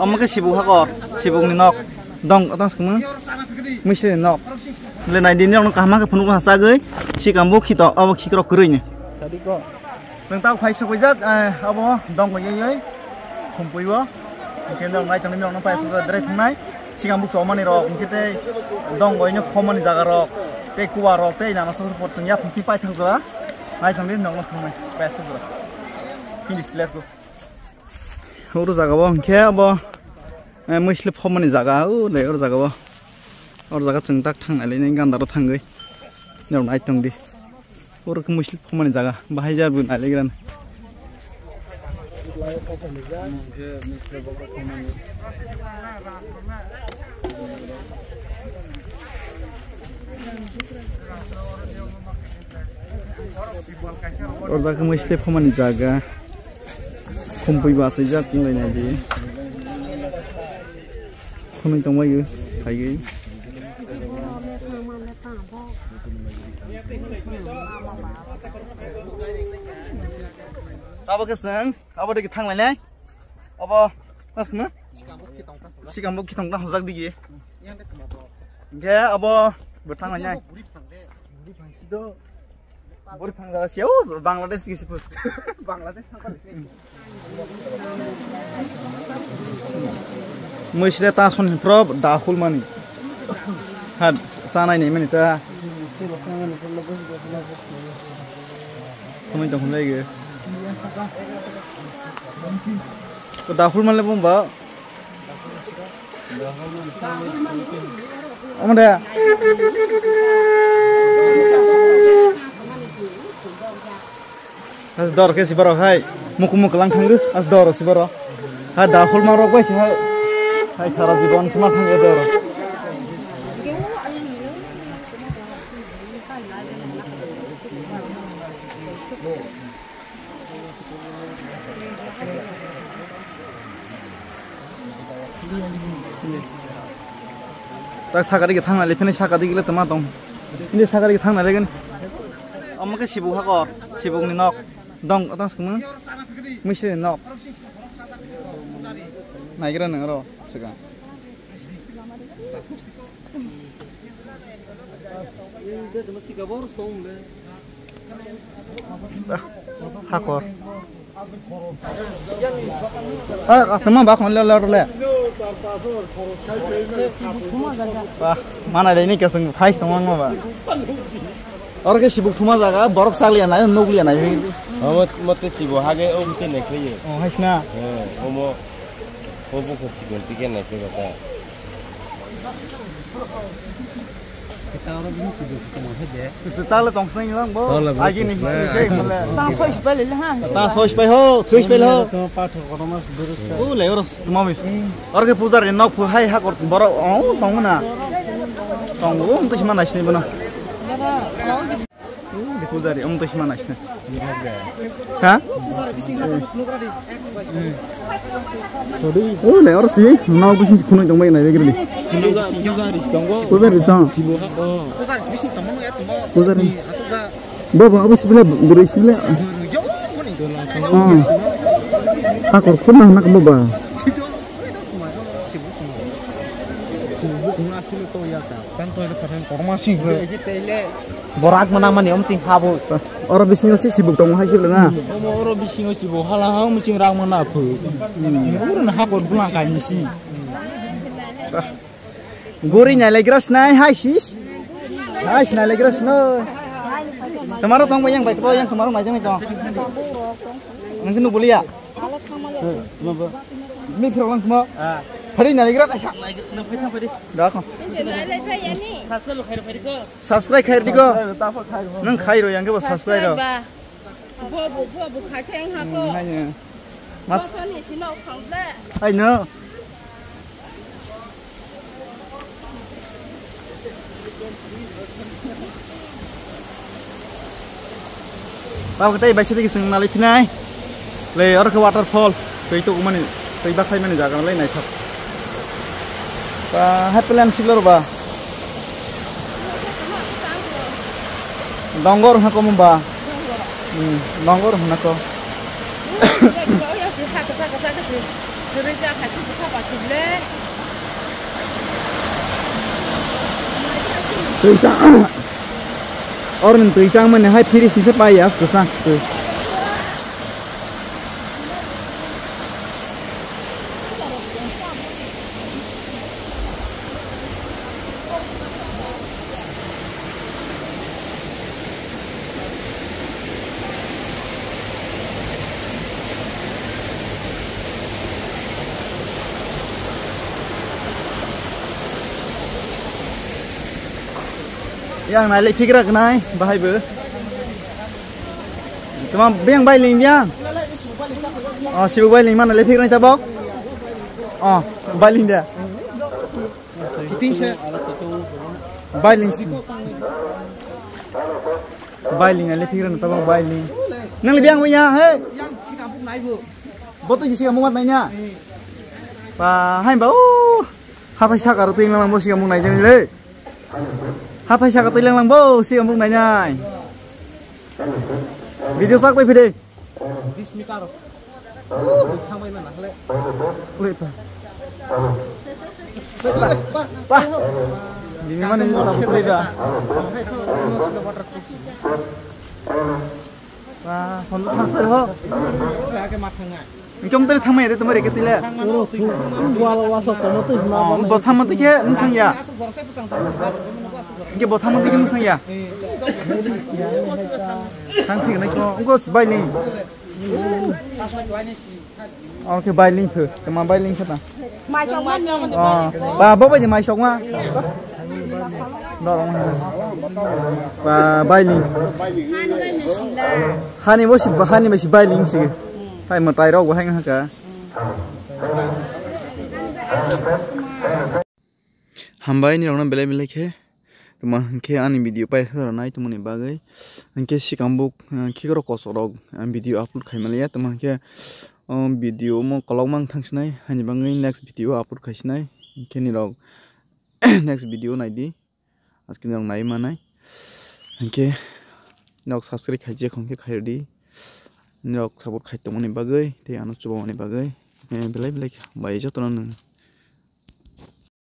Amake sibuk hakor, sibuk ni nok, dong atas kemana? Mesti nok. Lenai din yang kahma ke penuh hasa gue, si kambu kita, abu kita kerja ni. Tadi kok, tentang fai sekujat, abu dong kau ye, kumpul wa, mungkin dong ngai tengah orang fai sekujat dari tunai, si kambu sama ni rok, mungkin te dong kau ini common ni jaga rok, te kuar rok, te nama sesuatu potong ya, fungsi fai tengah tu ngai tengah ni orang tunai, fai sekujat. Ini let's go. Urus jaga bang, kaya bang, muslim common ni jaga, le urus jaga bang. Orang jaga cengtak thang alai ni gandaro thanggai, orang naik tong di, orang ke muslim pemain jaga, bahaya jarbun alai kan. Orang jaga muslim pemain jaga, kumpul bahasa jaga mulai nanti, pemain tong bayu, kayu. Apa kesan? Apa dek thang lainnya? Apa? Mas kemana? Si kamu kita nak huzak digi. Gaya apa? Berthang lainnya? Buri phang dah siapa? Bangladesh digi siapa? Bangladesh apa ni? Mesti tasun prob dahul mani. Had sana ini mana tu? Kamu jangan lagi. So dahul mana pun ba? Amada. As dor ke si baro hai, muku lang thanggu. As dor si baro. Ha dahul mana rok sih hai. Hai sarat di bawah semua thanggu dor. Tak sakari ke thang lagi, finish sakari ke teman tong. Ini sakari ke thang lagi kan? Amake sibuk hakor, sibuk ni nok, dong atas kemana? Mesti nok. Naik kira nengro, sekarang. Hakor. Teman bakal lele. Wah, mana ada ini keseng faiz teman apa? Orang ke sibuk cuma jaga, borok saklian aja, nuklian aja. Oh, mati sibuk, hage om tu nak lagi. Oh, haisna. Omo ke sibuk, tiga nak lagi kata. Kita orang ini sibuk kita mana deh? Kita le tong seng lang bo. Lagi ni sih malah. Tang sois balik lah. Tang sois bay ho, thuis bay ho. Path orang masih durus. Oh, le orang mamis. Orang ke pujar ni nok hai hakor borok. Oh, tong mana? Tong tu cuma nasi ni bana. Di pujar ni tu cuma nasi. Hah? Oh, le orang sih. Nak bising kuno jombai naik lagi ni. Pujar itu. Pujar ni. Bapa apa sebelah guru sebelah. Hakor pernah nak bapa. Borak mana mana om cing habu. Orang bising sih sibuk dong hasil lenga. Orang bising sibuk halang mungkin rang mana apa. Orang hakor pulang kain sih. Guri nyai lagi ras naik hai sis. Hai nyai lagi ras no. Kemarin tong yang baik yang kemarin macam ni tong. Mungkin nu boleh ya. Ni kerang semua. Hari nyai lagi ras asyik. Dah kau. Subscribe khair diko. Nang khair yang ke subscribe ro. Bu khai keng ha ko. Mas. Ni sino khang da. Ai no. Bao cái bài sẽ sừng nào lấy thế này, lấy ở cái waterfall, cái tụ mình, cái bác hay mình giả cái lấy này thật. Và happy land xích lor ba, dongor hả cô mông ba, dongor hả cô. Gereja kaki buka batu le. Orang tuisang mana hai firis ni siapa ya? Susah tu. Yang naik fikir kenai, bahaya ber. Cuma biang bailing biang. Oh, si bailing mana naik fikir ni tabok? Oh, bailing dia. Bailing si. Bailing naik fikir ni tabok bailing. Nang biang punya, hei. Yang si kampung naik bu. Betul je si kamu mat naiknya. Hai bau. Hatai sakar tu yang lambo si kamu naik jadi le. Hatai sakar tu yang lambo si kamu naiknya. Video sak tu video. Bismillah. Thang mai mana le. Le pa. Pa. Ini mana ni lambo tu dah. Wah, phone transfer ho. Cái mặt thằng này. Trong tới thang mày đấy tụi mày để cái tí lệ. Bộ thang mà tí kia nó sang ya. Cái bộ thang mà tí kia nó sang ya. Thang thì này có có bay linh. Cái bay linh thử, cái mà bay linh thật à? Mai trong mắt nha. Bà bố bây giờ mai sống à? Đó là và bay linh. Hani bố xịt và hani mà xịt bay linh xịt. Phải một tay đâu của anh hả cả. Hambai ni orang bela bela ke. Tuma ke ani video pai thara nai tumani bagai. Anke sikambuk kikro kosorog an video upload khaimalia tuma ke video mo kolongmang thangsnai hani bangai next video upload khaisnai. Ke ni rog next video nai di. Aski nang nai manai. Anke nok subscribe khaije khongke khairdi. Nok sabut khai tong ni bagai te anu chubo ni bagai belai belai bai jotono